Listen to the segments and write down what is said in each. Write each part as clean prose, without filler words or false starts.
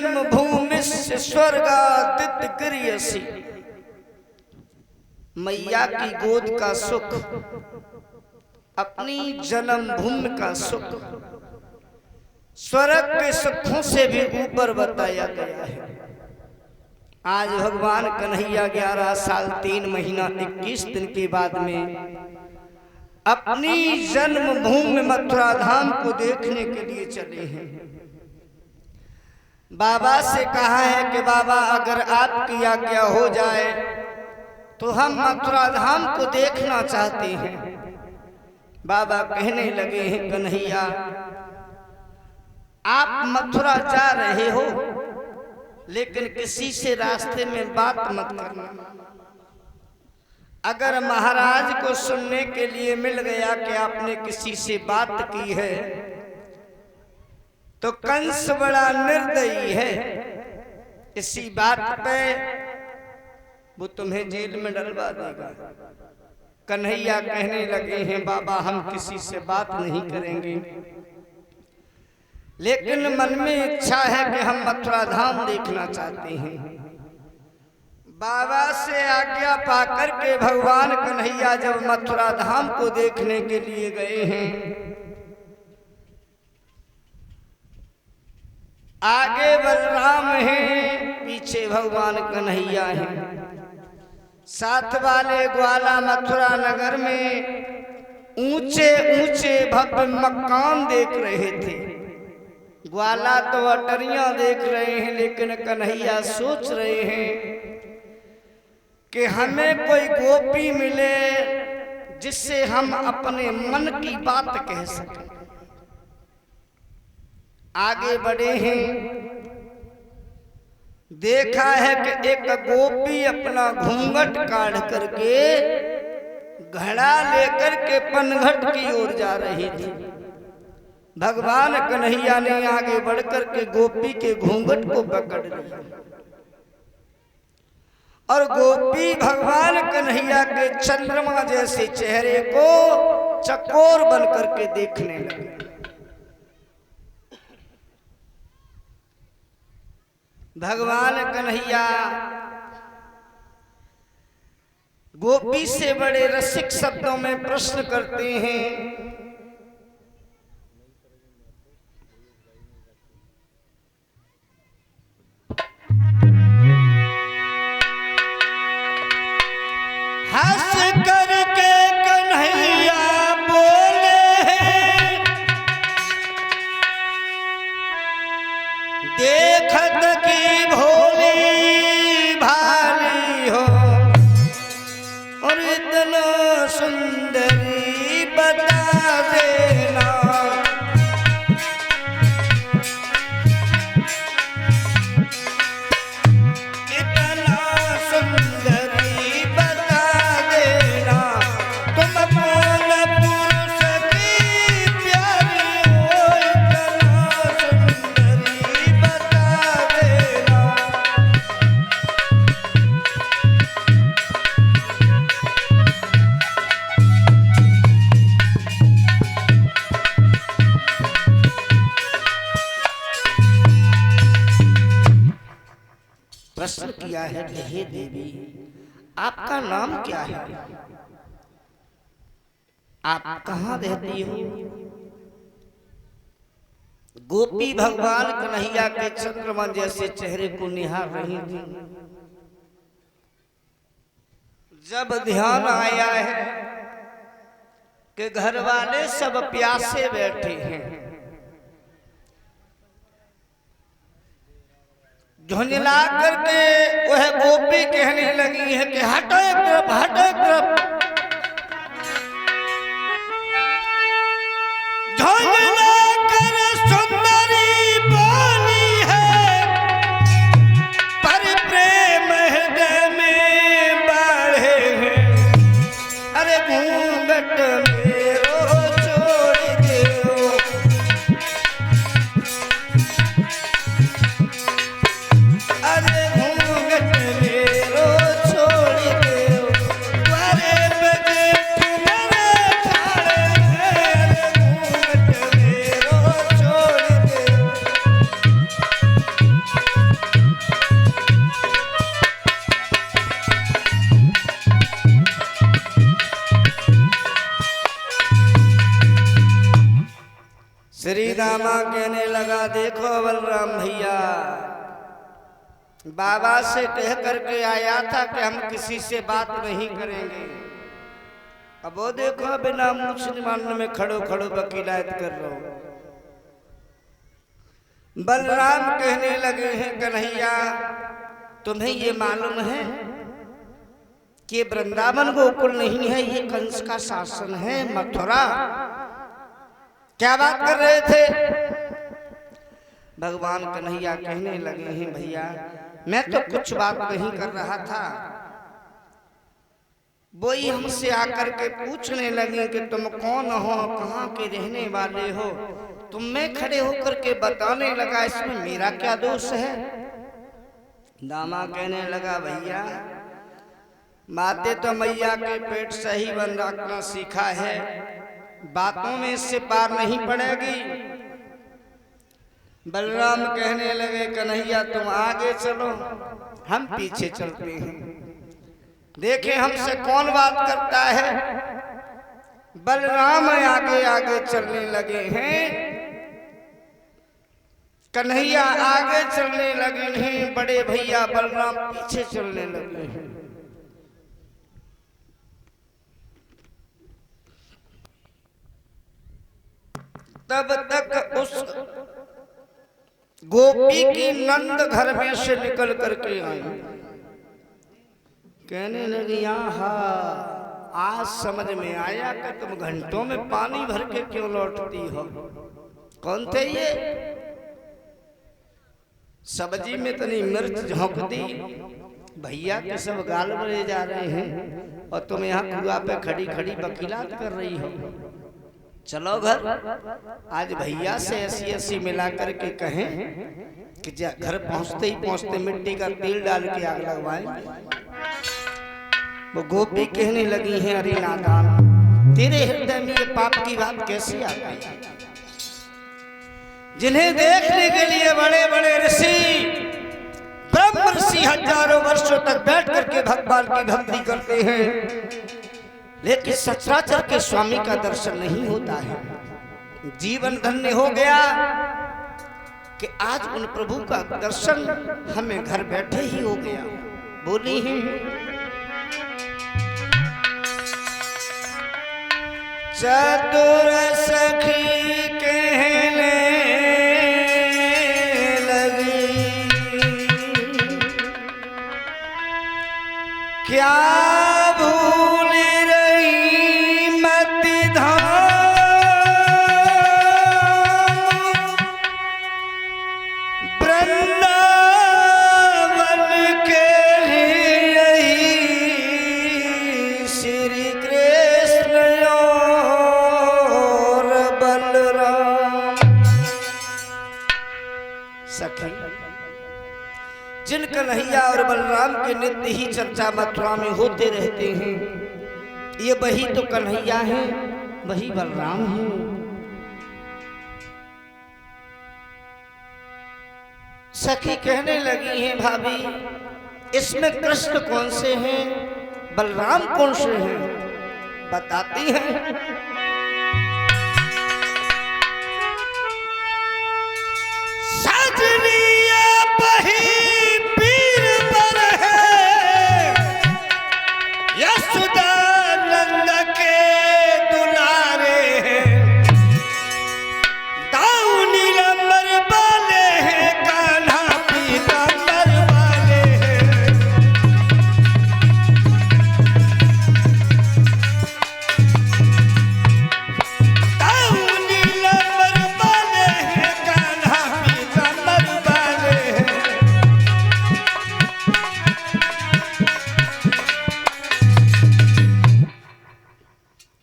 जन्म भूमि से स्वर्गादित गिरियसी। मैया की गोद का सुख, अपनी जन्मभूमि का सुख स्वर्ग के सुखों से भी ऊपर बताया गया है। आज भगवान कन्हैया 11 साल 3 महीना 21 दिन के बाद में अपनी जन्मभूमि मथुरा धाम को देखने के लिए चले हैं। बाबा से कहा है कि बाबा अगर आपकी आज्ञा हो जाए तो हम मथुरा धाम को देखना चाहते हैं। बाबा कहने लगे हैं कन्हैया आप मथुरा जा रहे हो लेकिन किसी से रास्ते में बात मत करना। अगर महाराज को सुनने के लिए मिल गया कि आपने किसी से बात की है तो कंस बड़ा निर्दयी है, इसी बात पे वो तुम्हें जेल में डलवा देगा। कन्हैया कहने लगे हैं बाबा हम किसी से बात नहीं करेंगे, लेकिन मन में इच्छा है कि हम मथुरा धाम देखना चाहते हैं। बाबा से आज्ञा पाकर के भगवान कन्हैया जब मथुरा धाम को देखने के लिए गए हैं, आगे बलराम हैं, पीछे भगवान कन्हैया हैं। साथ वाले ग्वाला मथुरा नगर में ऊंचे ऊंचे भव्य मकान देख रहे थे। ग्वाला तो अटरियां देख रहे हैं, लेकिन कन्हैया सोच रहे हैं कि हमें कोई गोपी मिले जिससे हम अपने मन की बात कह सकें। आगे बढ़े हैं, देखा है कि एक गोपी अपना घूंघट काढ़ करके घड़ा लेकर के पनघट की ओर जा रही थी। भगवान कन्हैया ने आगे बढ़कर के गोपी के घूंघट को पकड़ लिया और गोपी भगवान कन्हैया के चंद्रमा जैसे चेहरे को चकोर बन करके देखने लगी। भगवान कन्हैया गोपी से बड़े रसिक शब्दों में प्रश्न करते हैं, हंस करके कन्हैया बोले देखत की भोली भाली हो और इतना सुंदरी बता देना। इतना सुंदरी बता देना तुम कौन पुरुष की प्यारी हो। इतना सुंदरी बता देना। प्रश्न किया है कि हे देवी आपका नाम क्या है, आप कहाँ रहती हो। गोपी भगवान कन्हैया के चंद्रमा जैसे चेहरे को निहार रही थी। जब ध्यान आया है कि घर वाले सब प्यासे बैठे हैं, झुंझला करके वह गोपी कहने लगी है कि हटो एक तरफ, हटो एक तरफ। झुंझला कर सुंदरी बोली है पर प्रेम हृदय में बढ़े हैं। अरे घूंघट मेरो छोड़ दो, अरे घूंघट मेरो छोड़ दो, तुम्हारे बजे तुम्हारे ठाड़े हैं। अरे घूंघट दामा कहने लगा, देखो बलराम भैया, बाबा से कह करके आया था कि हम किसी से बात नहीं करेंगे। अब वो देखो बिना मुसलमान में खड़ो खड़ो वकीलायत कर रहा हूं। बलराम कहने लगे हैं, कन्हैया तुम्हें ये मालूम है कि वृंदावन गोकुल नहीं है, ये कंस का शासन है, मथुरा। क्या बात कर रहे थे? भगवान कन्हैया कहने लगे हैं, भैया मैं तो कुछ बात नहीं कर रहा था, वही हमसे आकर के पूछने लगे कि तुम कौन हो, कहाँ के रहने वाले हो। तुम में खड़े होकर के बताने लगा, इसमें मेरा क्या दोष है? दामा कहने लगा, भैया बातें तो मैया के पेट से ही बन रखना सीखा है, बातों में इससे पार नहीं पड़ेगी। बलराम कहने लगे, कन्हैया तुम आगे चलो, हम पीछे चलते हैं, देखें हमसे कौन बात करता है। बलराम आगे आगे चलने लगे हैं, कन्हैया आगे चलने लगे हैं, बड़े भैया बलराम पीछे चलने लगे हैं। तब तक उस गोपी की नंद घर में से निकल करके आई, कहने लगी, आज समझ में आया कि तुम घंटों में पानी भर के क्यों लौटती हो। कौन थे ये? सब्जी में तनी मिर्च झोंक दी, भैया के सब गाल बड़े जा रहे हैं और तुम यहाँ कुआ पे खड़ी खड़ी वकीलात कर रही हो। चलो घर, आज भैया से ऐसी ऐसी मिला करके कहें कि घर पहुंचते ही पहुंचते मिट्टी का तेल डाल के आग लगवाएं। वो गोपी कहने लगी हैं, अरे नादान, तेरे हृदय में ये पाप की बात कैसी आ गई? जिन्हें देखने के लिए बड़े बड़े ऋषि ब्रह्म ऋषि हजारों वर्षों तक बैठ करके भगवान की भक्ति करते हैं, लेकिन सचराचर के स्वामी का दर्शन नहीं होता है। जीवन धन्य हो गया कि आज उन प्रभु का दर्शन हमें घर बैठे ही हो गया। बोली है, चतुर सखी कहने लगी, क्या जिन कन्हैया और बलराम के नित्य ही चर्चा मथुरा में होते रहते हैं, ये वही तो कन्हैया हैं, वही बलराम हैं। सखी कहने लगी हैं, भाभी इसमें कृष्ण कौन से हैं, बलराम कौन से हैं, बताती हैं।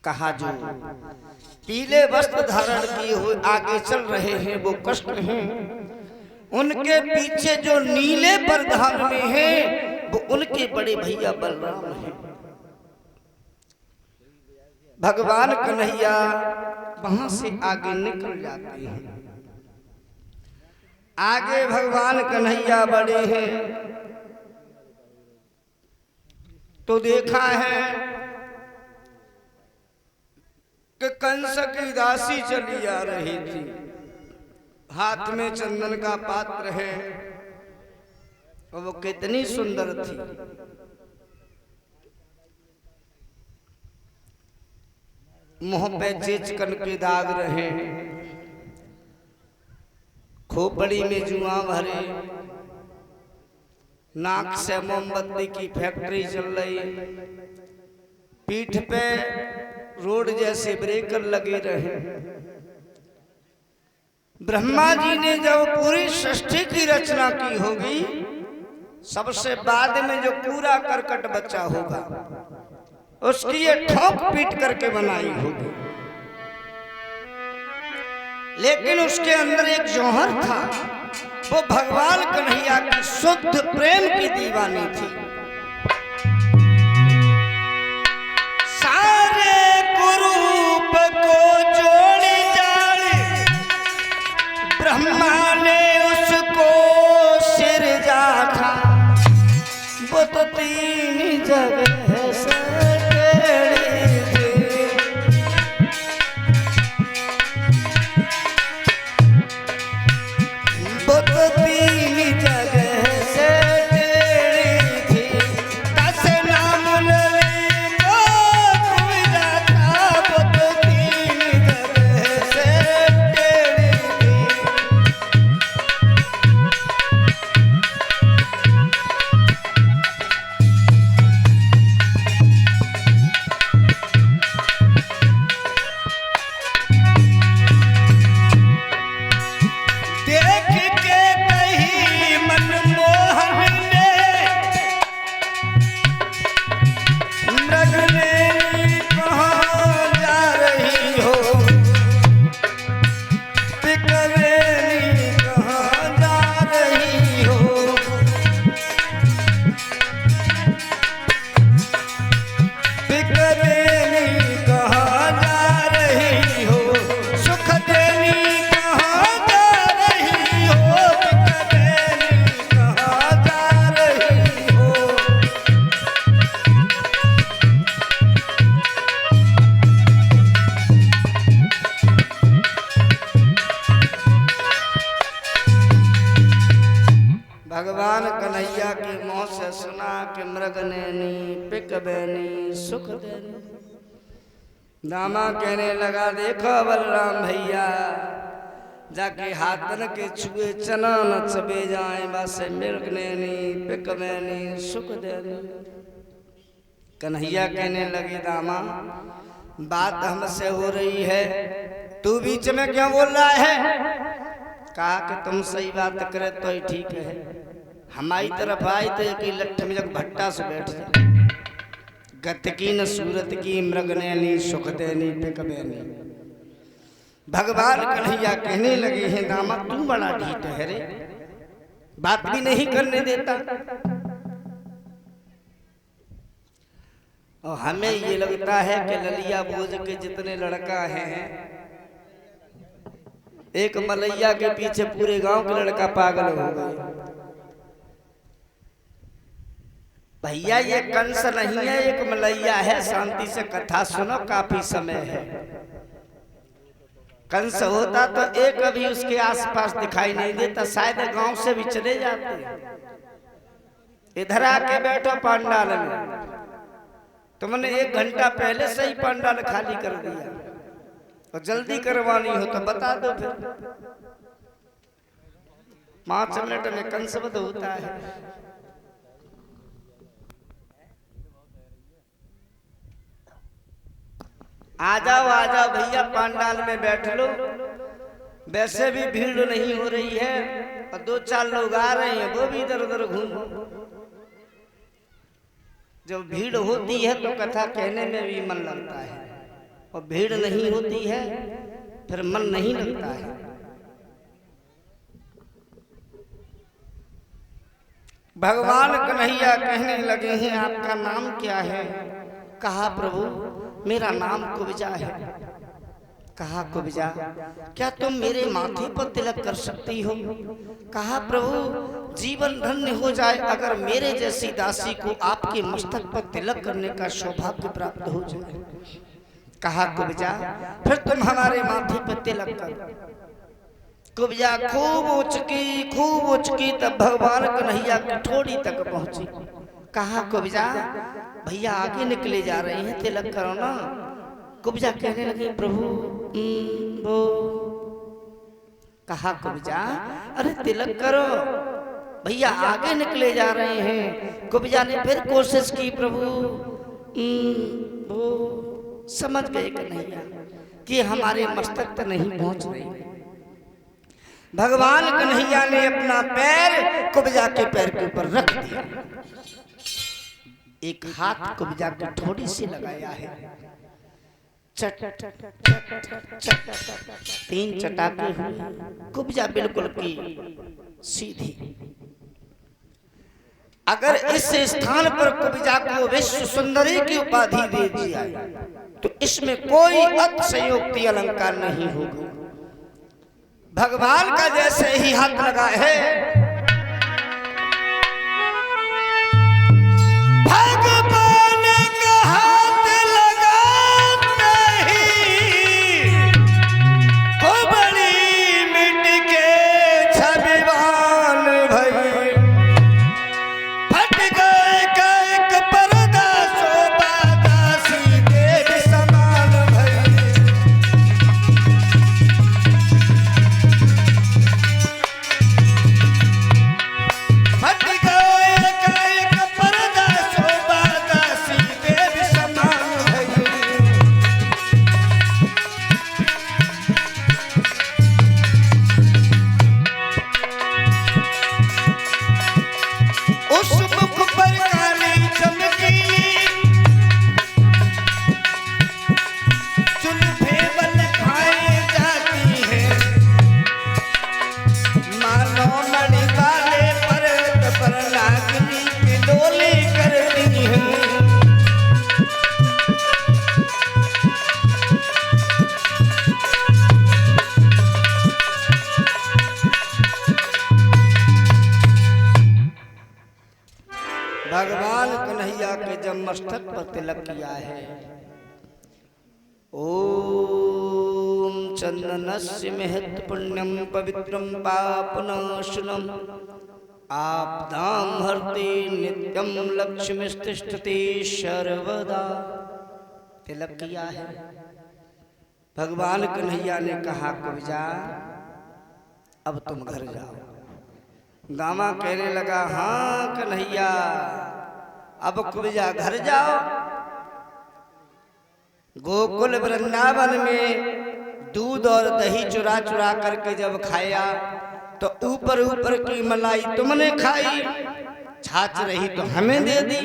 कहा जो पीले वस्त्र धारण किए हुए आगे चल रहे हैं वो कृष्ण हैं, उनके पीछे जो नीले परिधान में हैं वो उनके बड़े भैया बलराम हैं। भगवान कन्हैया वहां से आगे निकल जाते हैं। आगे भगवान कन्हैया बड़े हैं तो देखा है कि कंस की दासी चली आ रही थी। हाथ में चंदन का पात्र है और वो कितनी सुंदर थी। मुंह पे चिकन के दाग रहे, खोपड़ी में जुआ भरे, नाक से मोमबत्ती की फैक्ट्री चल रही, पीठ पे रोड जैसे ब्रेकर लगे रहे। ब्रह्मा जी ने जब पूरी सृष्टि की रचना की होगी, सबसे बाद में जो पूरा करकट बचा होगा उसकी ये ठोक पीट करके बनाई होगी। लेकिन उसके अंदर एक जौहर था, वो भगवान कन्हैया की शुद्ध प्रेम की दीवानी थी। सारे कुरूप को जोड़ी जाने ब्रह्मा ने उसको सिरजा था, वो तो तीन जगह से भगवान कन्हैया के मुंह से सुना कि मृग नैनी पिक बैनी सुख देनी। दामा कहने लगा, देखो बलराम भैया, जाके हाथन के छुए चना न चबे जाए, बस मृग नैनी पिक बैनी सुख देनी। कन्हैया कहने लगे, दामा बात हमसे हो रही है, तू बीच में क्यों बोल रहा है? कहा कि तुम सही बात करे तो ही ठीक है, हमारी तरफ आई तो एक लठ में जब भट्टा से बैठ जाए। गत की न सूरत की मृग नैनी सुख देनी पिक बैनी। भगवान कन्हैया कहने लगे हैं, दामा तू बड़ा ढीठ है रे, बात भी नहीं करने देता। और हमें ये लगता है कि ललिया बोझ के जितने लड़का हैं, एक मलैया के पीछे पूरे गांव के लड़का पागल हो गए। भैया ये कंस नहीं है, एक मलैया है, शांति से कथा सुनो, काफी समय है। कंस होता तो एक अभी उसके आसपास दिखाई नहीं देता, शायद गांव से भी चले जाते। इधर आके बैठो पंडाल में, तुमने 1 घंटा पहले से ही पंडाल खाली कर दिया, और जल्दी करवानी हो तो बता दो, फिर 5 मिनट में कंसवध होता है। आ जाओ भैया, पंडाल में बैठ लो, वैसे भी भीड़ नहीं हो रही है, और 2-4 लोग आ रहे हैं, वो भी इधर उधर घूमो। जब भीड़ होती है तो कथा कहने में भी मन लगता है, और भीड़ नहीं होती है फिर मन नहीं लगता है। भगवान कन्हैया कहने लगे हैं, आपका नाम क्या है? कहा, प्रभु मेरा नाम कुब्जा है। कहा, कुब्जा क्या तुम मेरे माथे पर तिलक कर सकती हो? कहा, प्रभु जीवन धन्य हो जाए अगर मेरे जैसी दासी को आपके मस्तक पर तिलक करने का सौभाग्य प्राप्त हो जाए। कहा, कुब्जा फिर तुम हमारे माथे पर तिलक करो। कुब्जा खूब उचकी तब भगवान कन्हैया की ठोड़ी तक पहुंची। कहा कुब्जा भैया आगे निकले जा रहे हैं, तिलक करो ना। कुब्जा कहने लगी प्रभु वो। कहा कुब्जा अरे तिलक करो, भैया आगे निकले जा रहे हैं। कुब्जा ने फिर कोशिश की प्रभु वो। समझ गए कन्हैया कि हमारे मस्तक तक नहीं पहुंच रही। भगवान कन्हैया ने अपना पैर कुब्जा के पैर के ऊपर रख दिया, एक हाथ कुब्जा की ठोड़ी से लगाया है। चट तीन चटाके हुए, कुब्जा बिल्कुल की सीधी। अगर इस स्थान पर कुब्जा को विश्व सुंदरी की उपाधि दे दी जाए तो इसमें कोई अतिशयोक्ति अलंकार नहीं होगा। भगवान का जैसे ही हाथ लगा है, भगवान का हाथ लगाते ही को बड़ी मिट के छविवान भई। फट गए एक पर्दा शोभा दासी देव समान भई। फट गए एक पर्दा शोभा दासी देव समान भई। उस मुख पर काली चमकीली जुल्फे बल खाए जाती है। मानो मणि वाले पर्वत पर नागिनी की डोली करती है। भगवान कन्हैया के जब मस्तक पर तिलक किया है, ओम चंदनस्य महत् पुण्यम पवित्रम पापनाशनम आपदाम हरते नित्यम लक्ष्मी तिष्ठति सर्वदा। तिलक किया है। भगवान कन्हैया ने कहा कुब्जा अब तुम घर जाओ। दामा कहने लगा हाँ कन्हैया अब कुब्जा घर जाओ। गोकुल वृंदावन में दूध और दही चुरा चुरा करके जब खाया तो ऊपर ऊपर की मलाई तुमने खाई, छाछ रही तो हमें दे दी।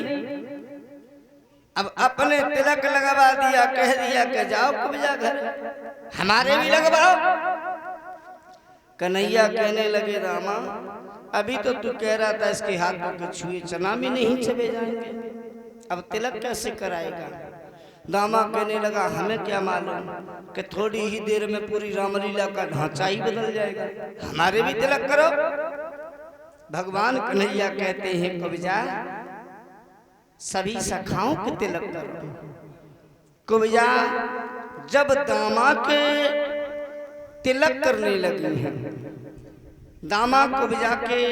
अब अपने तिलक लगवा दिया, कह दिया कि जाओ कुब्जा घर, हमारे भी लगवाओ। कन्हैया कहने लगे रामा अभी तो तू कह रहा था इसके हाथों के छुए चना भी नहीं चबे जाएंगे, अब तिलक कैसे कराएगा। दामा कहने लगा हमें क्या मालूम कि थोड़ी ही देर में पूरी रामलीला का ढांचा ही बदल जाएगा, हमारे भी तिलक करो। भगवान कन्हैया कहते हैं कुब्जा सभी सखाओं के तिलक करो। कुब्जा जब दामा के तिलक करने लगी है, दामा कुब्जा के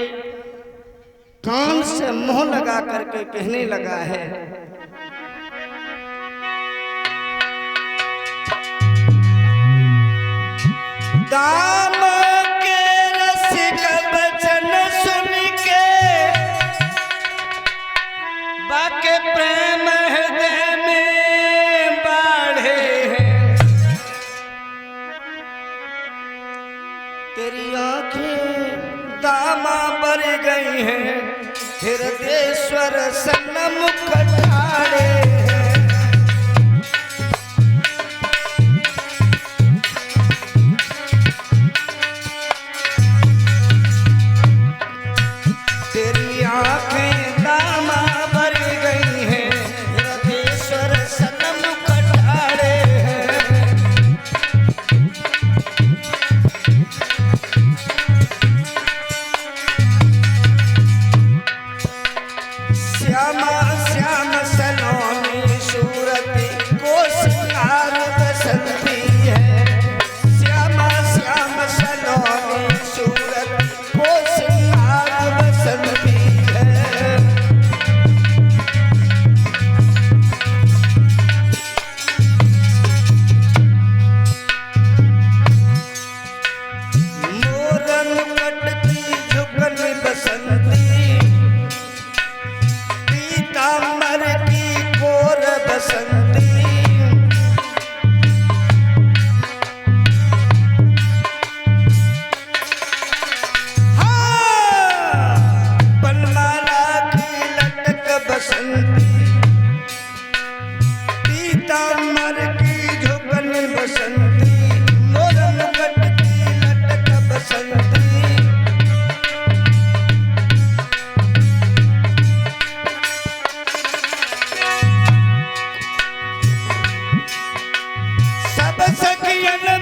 कान से मुंह लगा करके कहने लगा है दाम के रसिक वचन सुन के बाके प्रेम हृदय में बाढ़े हैं। तेरी आंखें दामा भर गई हैं, हृदयेश्वर सन्मुख ठाड़े हैं। तेरी आंखें दामा भर गई हैं, हृदयेश्वर सन्मुख ठाड़े हैं। श्यामा श्याम सलोनी सूरती को सिंगार बसंती है। श्यामा श्याम सलोनी पियन